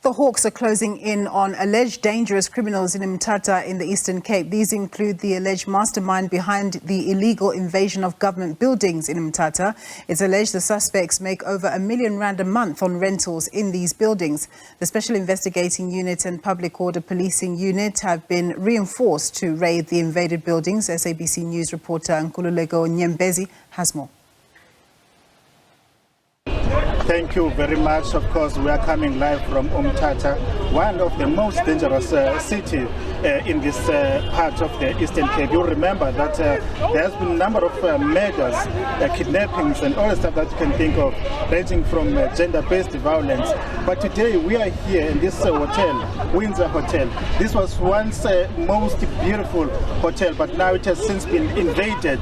The hawks are closing in on alleged dangerous criminals in Mthatha in the Eastern Cape. These include the alleged mastermind behind the illegal invasion of government buildings in Mthatha. It's alleged the suspects make over R1 million a month on rentals in these buildings. The Special Investigating Unit and Public Order Policing Unit have been reinforced to raid the invaded buildings. SABC News reporter Nkululeko Nyembezi has more. Thank you very much. Of course, we are coming live from Mthatha, one of the most dangerous cities in this part of the Eastern Cape. You remember that there has been a number of murders, kidnappings and all the stuff that you can think of, ranging from gender-based violence. But today we are here in this hotel, Windsor Hotel. This was once the most beautiful hotel, but now it has since been invaded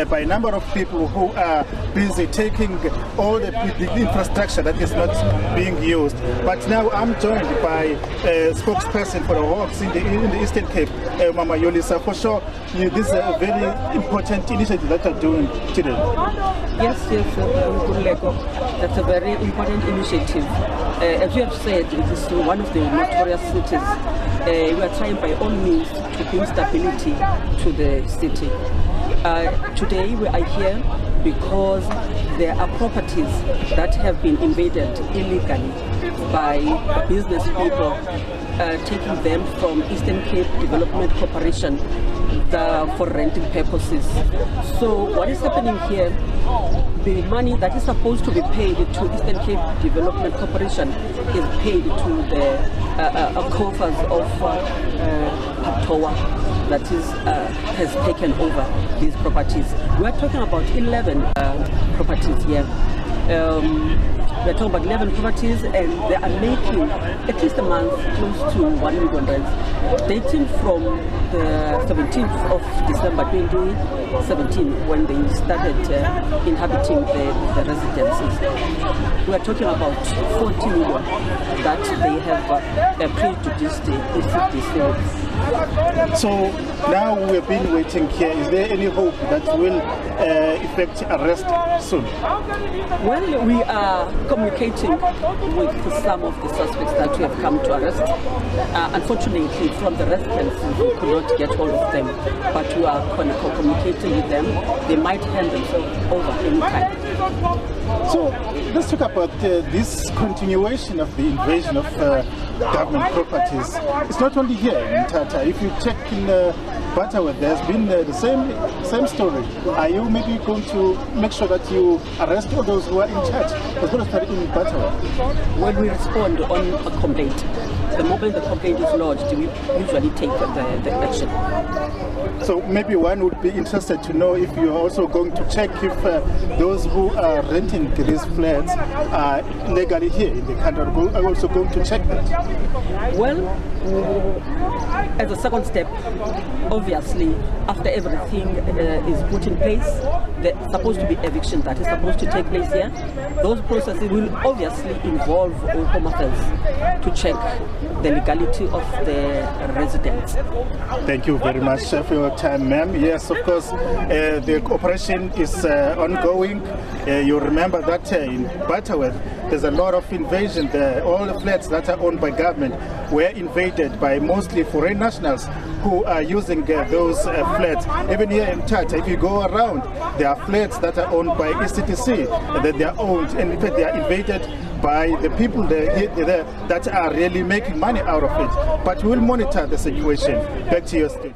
by a number of people who are busy taking all the infrastructure that is not being used. But now I'm joined by a spokesperson for the Hawks in the Eastern Cape, Mama Yolisa. For sure, this is a very important initiative that you're doing today. Yes, Nkululeko. That's a very important initiative. As you have said, it is one of the notorious cities. We are trying by all means to bring stability to the city. Today we are here because there are properties that have been invaded illegally by business people, taking them from Eastern Cape Development Corporation for renting purposes. So what is happening here, the money that is supposed to be paid to Eastern Cape Development Corporation is paid to the coffers of Paptoa that has taken over these properties. We are talking about 11 properties here. We're talking about 11 properties, and they are making at least a month close to R1 million, dating from the 17th of December 2017 when they started inhabiting the residences. We are talking about 40 million that they have prejudiced the So now we've been waiting here. Is there any hope that will effect arrest soon? Well, we are communicating with some of the suspects that we have come to arrest. Unfortunately, from the residents, we could not get hold of them, but we are communicating with them. They might hand themselves over any time. So let's talk about this continuation of the invasion of government properties. It's not only here in Mthatha. If you check in Butterworth, there's been the same story. Are you maybe going to make sure that you arrest all those who are in charge? What's going to start in Butterworth? When we respond on a complaint, the moment the complaint is lodged, we usually take the action. So maybe one would be interested to know if you're also going to check if those who are renting these flats are legally here in the country. Are also going to check that? Well, as a second step, obviously, after everything is put in place, there's supposed to be eviction that is supposed to take place here. Those processes will obviously involve Home Affairs to check the legality of the residents. Thank you very much for your time, ma'am. Yes, of course, the operation is ongoing. You remember that in Butterworth, there's a lot of invasion there. All the flats that are owned by government were invaded by mostly foreign nationals who are using those flats. Even here in Mthatha, if you go around, there are flats that are owned by ECTC, that they are owned, and in fact they are invaded by the people there that are really making money out of it. But we'll monitor the situation. Back to your studio.